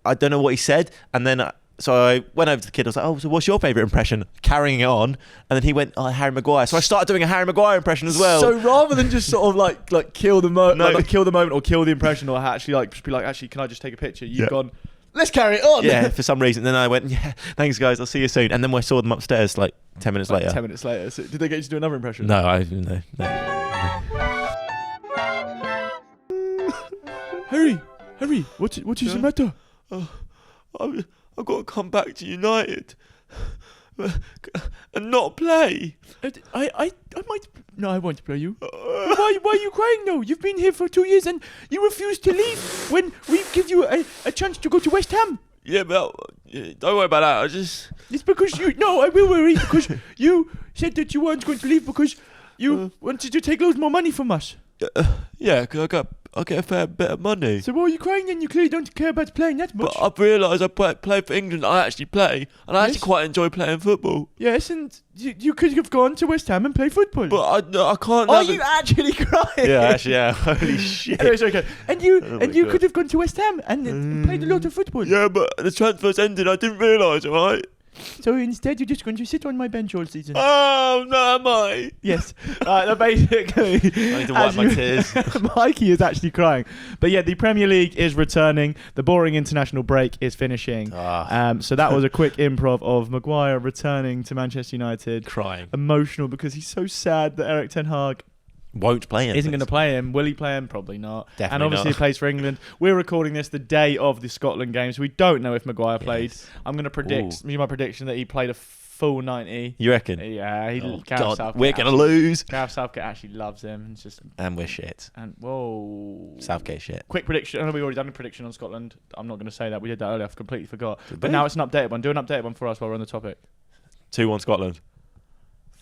I don't know what he said. And then, so I went over to the kid. I was like, oh, so what's your favourite impression? Carrying it on. And then he went, oh, Harry Maguire. So I started doing a Harry Maguire impression as well. So rather than just sort of like kill the moment, like kill the moment or kill the impression, or actually like just be like, actually, can I just take a picture? You've gone, let's carry it on. Yeah, for some reason. Then I went, yeah, thanks guys, I'll see you soon. And then I saw them upstairs like 10 minutes later. 10 minutes later. So did they get you to do another impression? No, no. Harry, what is the matter? I've got to come back to United and not play. I might. No, I won't play you. Why are you crying now? You've been here for 2 years and you refuse to leave when we give you a chance to go to West Ham. Yeah, but don't worry about that. It's because you. No, I will worry because you said that you weren't going to leave because you wanted to take loads more money from us. Yeah, because I get a fair bit of money. So why are you crying then? You clearly don't care about playing that much. But I've realised I play for England. I actually play, and I actually quite enjoy playing football. Yes, and you could have gone to West Ham and played football. But I can't. Are you actually crying? Yeah, actually, yeah. Holy shit. Anyway, it's okay. And you could have gone to West Ham and played a lot of football. Yeah, but the transfer's ended. I didn't realise, alright? So instead, you're just going to sit on my bench all season. Oh, no, am I? Yes. Basically, I need to wipe my tears. Mikey is actually crying. But yeah, the Premier League is returning. The boring international break is finishing. So that was a quick improv of Maguire returning to Manchester United. Crying. Emotional because he's so sad that Erik Ten Hag won't play him. Isn't going to play him. Will he play him? Probably not. Definitely and obviously not. He plays for England. We're recording this the day of the Scotland game, so we don't know if Maguire played. I'm going to predict, my prediction that he played a full 90. You reckon? Yeah. God, we're going to lose. Gareth Southgate actually loves him. And we're shit. And whoa. Southgate shit. Quick prediction. I know we've already done a prediction on Scotland. I'm not going to say that. We did that earlier. I completely forgot. But now it's an updated one. Do an updated one for us while we're on the topic. 2-1 Scotland.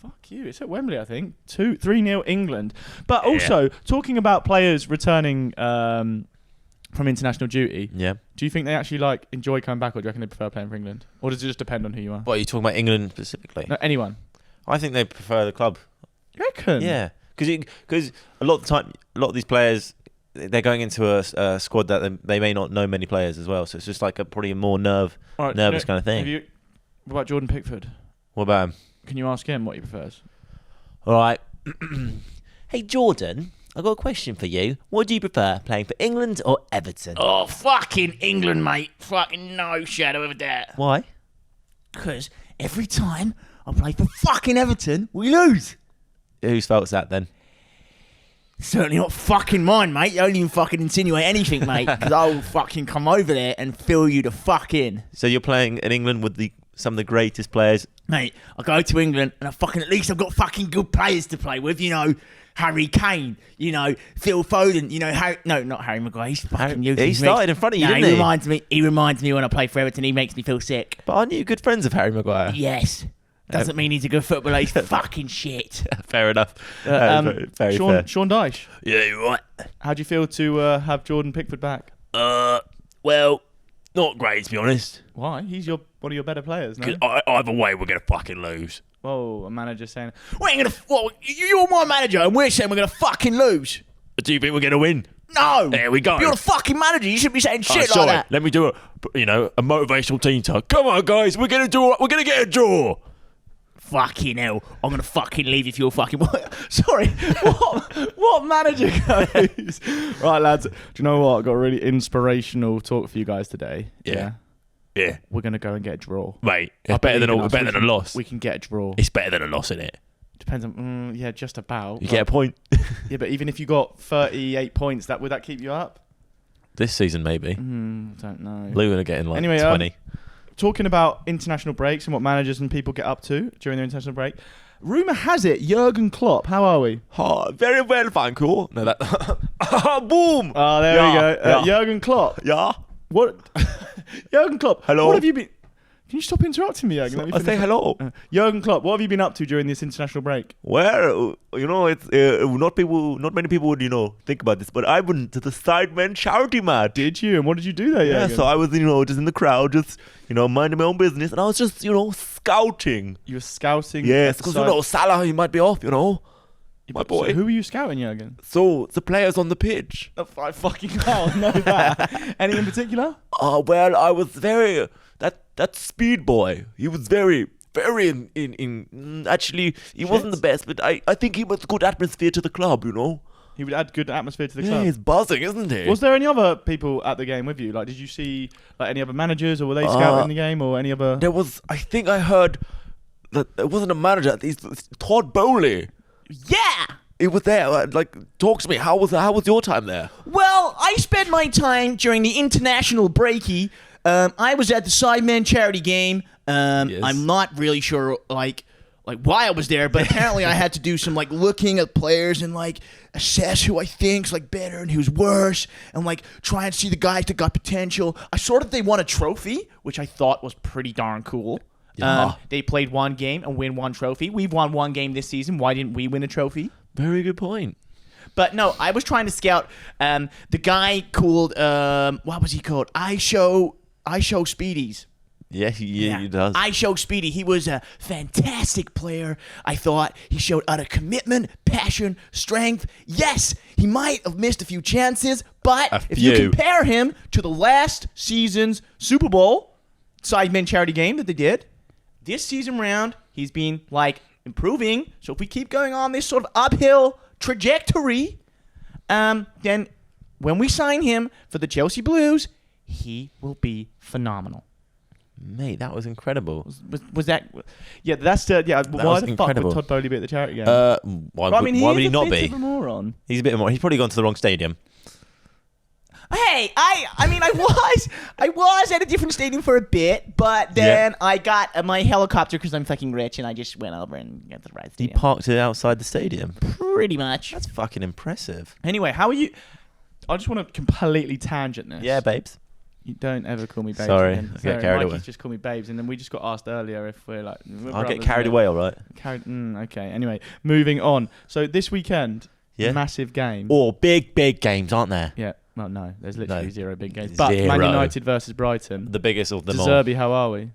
Fuck you. It's at Wembley, I think. 3-0 England. But also, talking about players returning from international duty, do you think they actually enjoy coming back, or do you reckon they prefer playing for England? Or does it just depend on who you are? What, are you talking about England specifically? No, anyone. I think they prefer the club. You reckon? Yeah. Because a lot of the time, a lot of these players, they're going into a squad that they may not know many players as well. So it's just like a pretty more nervous kind of thing. What about Jordan Pickford? What about him? Can you ask him what he prefers? All right. Hey, Jordan, I got a question for you. What do you prefer, playing for England or Everton? Oh, fucking England, mate. Fucking no shadow of a doubt. Why? Because every time I play for fucking Everton, we lose. Whose fault's that then? Certainly not fucking mine, mate. You don't even fucking insinuate anything, mate. Because I'll fucking come over there and fill you the fuck in. So you're playing in England with some of the greatest players. Mate, I go to England and at least I've got fucking good players to play with. You know, Harry Kane. You know, Phil Foden. You know, not Harry Maguire. He's fucking useless. He started in front of you, didn't he? He reminds me when I play for Everton. He makes me feel sick. But aren't you good friends of Harry Maguire? Yes. Doesn't mean he's a good footballer. He's fucking shit. Fair enough. Very fair. Sean Dyche. Yeah, you're right. How do you feel to have Jordan Pickford back? Well, not great to be honest. Why? He's one of your better players, no? Either way, we're gonna fucking lose. Whoa, a manager saying, We ain't gonna. Well, you're my manager, and we're saying we're gonna fucking lose. Do you think we're gonna win? No. There we go. You're the fucking manager. You shouldn't be saying shit like that. Let me do a motivational team talk. Come on, guys. We're gonna get a draw. Fucking hell. I'm going to fucking leave if you're fucking... Sorry. what manager goes? Right, lads. Do you know what? I've got a really inspirational talk for you guys today. Yeah. We're going to go and get a draw. Mate, it's better than a loss. We can get a draw. It's better than a loss, isn't it? Depends on... yeah, just about. You get a point. Yeah, but even if you got 38 points, would that keep you up? This season, maybe. Don't know. Luton are getting like anyway, 20. Talking about international breaks and what managers and people get up to during their international break, rumour has it, Jurgen Klopp, how are we? Very well, thank you. No, that... Boom! Oh, there we go. Jurgen Klopp. Yeah? What? Jurgen Klopp. Hello? What have you been... Can you stop interrupting me, Jurgen? Let me I say hello. Jurgen Klopp, what have you been up to during this international break? Well, it's not many people would, think about this, but I went to the Sidemen charity match. Did you? And what did you do there, Jurgen? Yeah, so I was, just in the crowd, just, minding my own business, and I was just, scouting. You were scouting? Yes, because, Salah, he might be off, my boy. So who were you scouting, Jurgen? So, the players on the pitch. Oh, I fucking know that. Any in particular? Well, I was very... That speed boy, he was very actually, he wasn't the best, but I think he was good atmosphere to the club, He would add good atmosphere to the club. Yeah, he's buzzing, isn't he? Was there any other people at the game with you? Like, did you see any other managers, or were they scouting the game, or any other... There was, I think I heard that there wasn't a manager, it's Todd Bowley. Yeah! He was there. Talk to me. How was your time there? Well, I spent my time during the international breaky. I was at the Sidemen charity game. Yes. I'm not really sure, why I was there, but apparently I had to do some, looking at players and, assess who I think's, better and who's worse, and, try and see the guys that got potential. I saw that they won a trophy, which I thought was pretty darn cool. Yeah. They played one game and win one trophy. We've won one game this season. Why didn't we win a trophy? Very good point. But no, I was trying to scout the guy called, what was he called? I Show Speedies. Yeah, he does. I Show Speedy. He was a fantastic player. I thought he showed utter commitment, passion, strength. Yes, he might have missed a few chances, but if you compare him to the last season's Super Bowl Sidemen charity game that they did, this season round, he's been, improving. So if we keep going on this sort of uphill trajectory, then when we sign him for the Chelsea Blues, he will be phenomenal. Mate, that was incredible. Was that? Yeah, that's why the incredible. fuck would Todd Bowley be at the charity game? Why would he not be? Of a moron. He's a bit more. He's probably gone to the wrong stadium. Hey, I was at a different stadium for a bit, but then I got my helicopter because I'm fucking rich, and I just went over and got the right He stadium. parked it outside the stadium. Pretty much. That's fucking impressive. Anyway, how are you? I just want to completely tangent this. Yeah, babes. You don't ever call me babes. Sorry, again. I get carried Mikey's away. just called me babes, and then we just got asked earlier if we're I'll get carried away, all right. Okay. Anyway, moving on. So this weekend, massive game. Or big games, aren't there? Yeah. Well, no, there's literally zero big games. Zero. But Man United versus Brighton. The biggest of them all. Zerbi, how are we?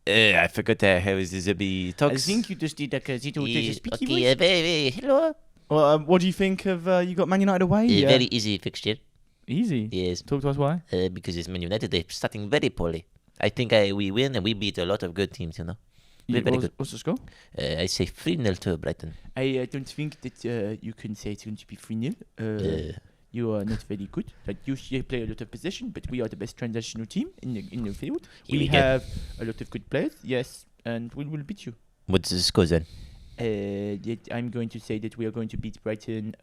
I forgot how is Zerbi talks. I think you just did a speaky Okay, hello. Well, what do you think of you got Man United away? Very easy fixture. Easy? Yes. Talk to us why? Because it's Man United. They're starting very poorly. I think we win and we beat a lot of good teams, Very good. What's the score? I say 3-0 to Brighton. I don't think that you can say it's going to be 3-0. You are not very good. Like you play a lot of possession, but we are the best transitional team in the field. Here We we go. have a lot of good players, yes, and we will beat you. What's the score then? I'm going to say that we are going to beat Brighton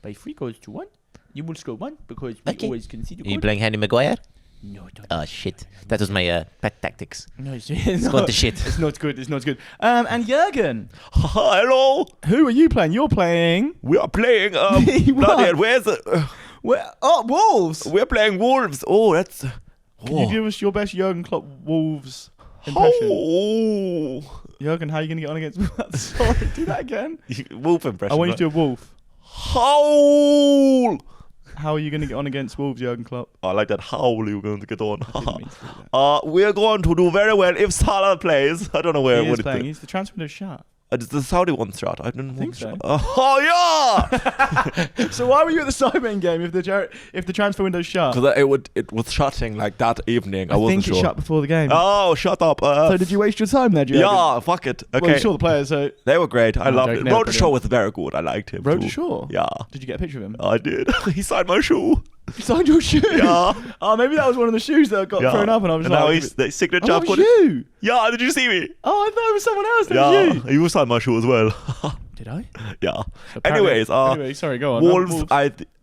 by 3-1. You will score 1 because we Okay. always concede a Are you goal. playing Harry Maguire? No, don't. Oh shit. That was my pet tactics. No, it's Squad the shit. It's not good. It's not good. And Jurgen, Hello. who are you playing? You're playing. We are playing. What? Bloody hell, where's the? Wolves. We're playing Wolves. Oh, that's. Can you give us your best Jurgen Klopp Wolves impression? Oh. Jurgen, how are you going to get on against? Sorry, do that again. Wolf impression. I want you to do a wolf. Howl. How are you going to get on against Wolves, Jurgen Klopp? I like that howl you're going to get on. Didn't mean to do that. We're going to do very well if Salah plays. I don't know where He would is it playing. be. He's the transfer window shut. It's the Saudi one shot. I didn't think want so. Oh yeah. So why were you at the Cybermen game if the transfer window's shut? Because it was shutting like that evening. I I wasn't think it sure. shut before the game. Oh, shut up. So did you waste your time there, Jurgen? Yeah, fuck it. Okay. Well, you saw the players, so They were great. I I'm loved joking, it. they were Road to Show brilliant. was very good. I liked him. Road too. to Shore. Yeah. Did you get a picture of him? I did. He signed my shoe. He signed your shoe. Yeah. Oh, maybe that was one of the shoes that got Yeah. thrown up, and I was And like, now he's the signature. oh, I've that got was it. you. Yeah, did you see me? Oh, I thought it was someone else. That was you. You signed my shoe as well. Did I? Yeah. Apparently- Anyways, anyway, sorry, go on. Wolves,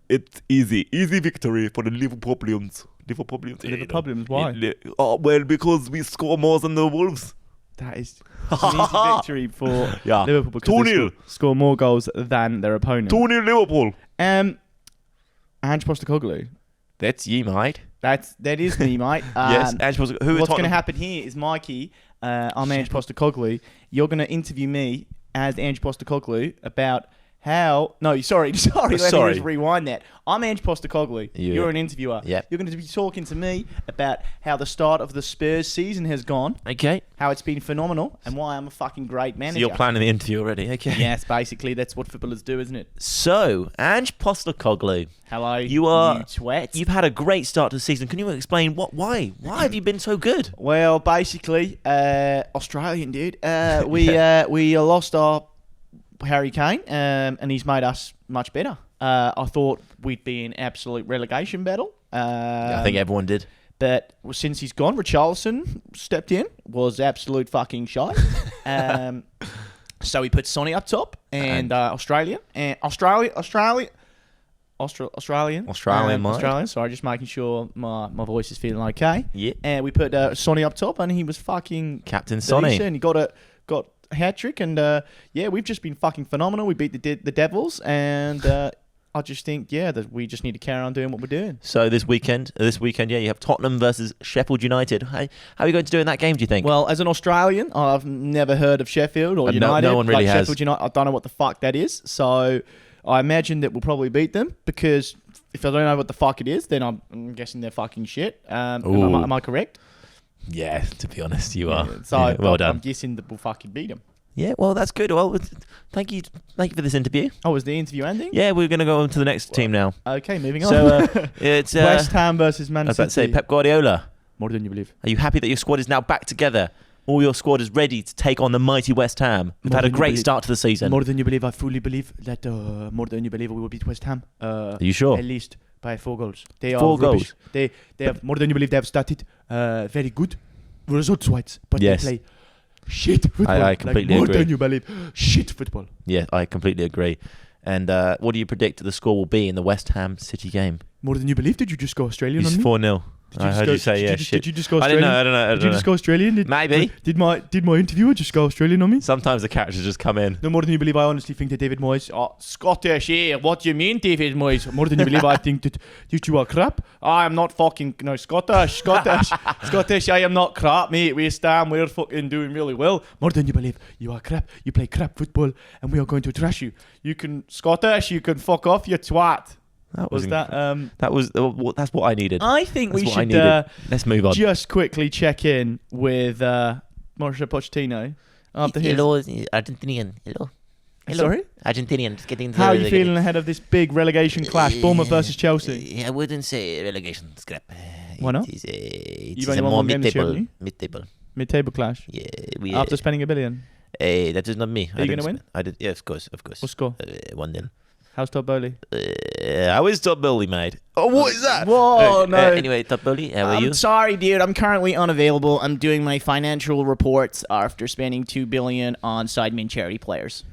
it's easy victory for the Liverpoolians. Liverpoolians, why? Well, because we score more than the Wolves. That is it's an easy victory for Yeah. Liverpool because they 2-0. score more goals than their opponent. 2-0 Liverpool. Ange Postecoglou. That's you, mate. That is me, mate. Yes. Ange was, who What's going to happen here is Mikey, I'm Ange Postecoglou. You're going to interview me as Ange Postecoglou about how... No, sorry. Let me just rewind that. I'm Ange Postecoglou. You're an interviewer. Yep. You're going to be talking to me about how the start of the Spurs season has gone, Okay. how it's been phenomenal, and why I'm a fucking great So manager. you're planning the interview already. Okay. Yes, basically, that's what footballers do, isn't it? So, Ange Postecoglou, Hello, you are... twat. You've had a great start to the season. Can you explain why? Why have you been so good? Well, basically, Australian dude. We lost our Harry Kane, and he's made us much better. I thought we'd be in absolute relegation battle. I think everyone did. But since he's gone, Richarlison stepped in, was absolute fucking shite. So we put Sonny up top, and Australian. Australian, mate. Sorry, just making sure my voice is feeling okay. Yeah. And we put Sonny up top, and he was fucking Captain Sonny. decent. He got a hat trick, and we've just been fucking phenomenal. We beat the Devils, and I just think that we just need to carry on doing what we're doing. So this weekend, you have Tottenham versus Sheffield United. How are you going to do in that game, do you think? Well, as an Australian, I've never heard of Sheffield or United. No one really has. Sheffield United, I don't know what the fuck that is. So I imagine that we'll probably beat them because if I don't know what the fuck it is, then I'm guessing they're fucking shit. Am I correct? yeah, to be honest, you are. So Yeah, well I'm done. guessing that we'll fucking beat them. Yeah, well, that's good. Well, thank you for this interview. Oh, was the interview ending? Yeah, we're going to go on to the next team now. Okay, moving on. So it's West Ham versus Man I was City. about to say Pep Guardiola. More than you believe. Are you happy that your squad is now back together? All your squad is ready to take on the mighty West Ham. We've More had a than you great believe. start to the season. More than you believe. I fully believe that more than you believe we will beat West Ham. Are you sure? At least by 4 goals. They 4 are rubbish. goals. They have more than you believe. They have started very good results-wise, but Yes. they play shit football. I completely more agree. than you believe. Shit football. Yeah, I completely agree. And what do you predict the score will be in the West Ham City game? More than you believe. Did you just go Australian It's on me? 4-0. I heard you say yeah. Shit. Did you just go I Australian? don't know. Did you just go Australian? Maybe. Did my interviewer just go Australian on me? Sometimes the characters just come in. No, more than you believe. I honestly think that David Moyes, Scottish here. What do you mean, David Moyes? More than you believe. I think that you are crap. I am not fucking Scottish. Scottish. I am not crap, mate. West Ham, we're fucking doing really well. More than you believe. You are crap. You play crap football, and we are going to trash you. You can Scottish. You can fuck off, you twat. That's what I needed. I think That's we what I should needed. Let's move on. just quickly check in with Mauricio Pochettino after his. Hello, Argentinian. Hello. Sorry? Argentinian. Just getting. How are you feeling ahead of this big relegation clash, Bournemouth versus Chelsea? I wouldn't say relegation scrap. Why not? It's You've only a won more one game this year, mid-table. haven't you? Mid-table. Mid-table clash. Yeah, we. After spending $1 billion. Hey, that is not me. Are you gonna win? I did. Yeah, of course. What score? 1-0. How's Todd Bowley? How is Todd Bowley, mate? Oh, what is that? Whoa, no. Anyway, Todd Bowley, how are you? I'm sorry, dude. I'm currently unavailable. I'm doing my financial reports after spending $2 billion on sidemen charity players.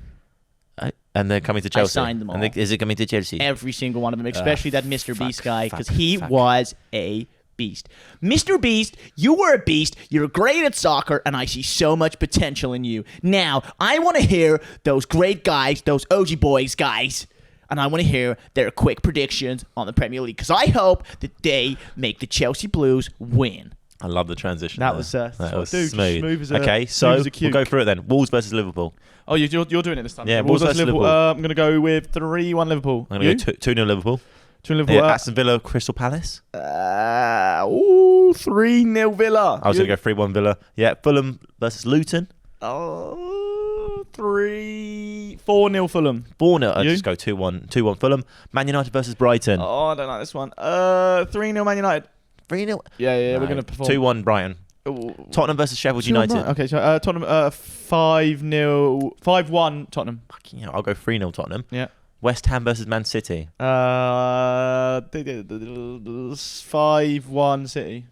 And they're coming to Chelsea. signed them all. Is it coming to Chelsea? Every single one of them, especially that Mr. Beast guy, because he fuck. was a beast. Mr. Beast, you were a beast. You're great at soccer, and I see so much potential in you. Now, I want to hear those great guys, those AUGEYBOYZ guys, and I want to hear their quick predictions on the Premier League, because I hope that they make the Chelsea Blues win. I love the transition. That there. was that was dude, smooth. smooth as a, Okay, smooth so as a we'll cube. go through it then. Wolves versus Liverpool. Oh, you're doing it this time. Yeah, Wolves Wolves versus Liverpool. I'm going to go with 3-1 Liverpool. I'm going to go 2-0 Liverpool. 2-0 Liverpool. Yeah, Aston Villa, Crystal Palace. 3-0 Villa. I was going to go 3-1 Villa. Yeah, Fulham versus Luton. 4-0 Fulham. 4-0. I'll You? just go 2-1 Fulham. Man United versus Brighton. Oh, I don't like this one. 3-0 Man United. 3-0. Yeah, we're going to perform. 2-1 Brighton. Ooh. Tottenham versus Sheffield 2-1 United. Brighton. Okay, so Tottenham 5-1 Tottenham. Fucking hell, I'll go 3-0 Tottenham. Yeah. West Ham versus Man City. 5-1 City.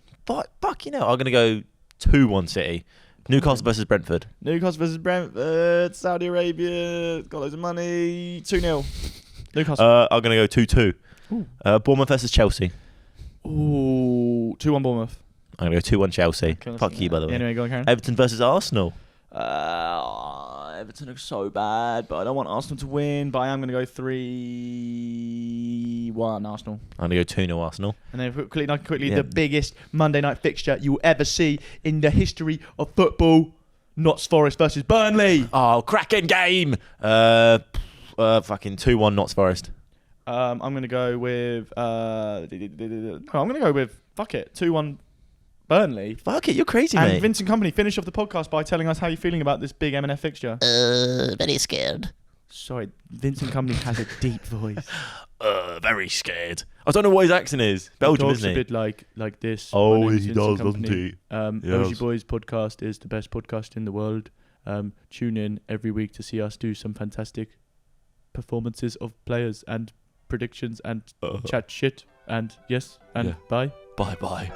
Fucking hell, I'm going to go 2-1 City. Newcastle versus Brentford. Newcastle versus Brentford. Saudi Arabia. Got loads of money. 2-0. Newcastle. I'm going to go 2-2. Bournemouth versus Chelsea. Ooh, 2-1 Bournemouth. I'm going to go 2-1 Chelsea. Okay, Fuck you, by the way. Anyway, go on, Karen. Everton versus Arsenal. Everton looks so bad, but I don't want Arsenal to win. But I am going to go 3-1 Arsenal. I'm going to go 2-0 Arsenal. And then quickly, Yeah. the biggest Monday night fixture you will ever see in the history of football. Notts Forest versus Burnley. Oh, cracking game. Fucking 2-1 Notts Forest. I'm going to go with... I'm going to go with... Fuck it. 2-1 Burnley. Fuck it, you're crazy, And mate. Vincent Company, finish off the podcast by telling us how you're feeling about this big M&F fixture. Very scared. Sorry, Vincent Company has a deep voice. Very scared. I don't know what his accent is. Belgium, Talks isn't a he? bit like this. Oh, My name's he Vincent does, doesn't Company. he? OG Yes. Boys podcast is the best podcast in the world. Tune in every week to see us do some fantastic performances of players and predictions and chat shit. And yes, and Yeah. bye. Bye-bye.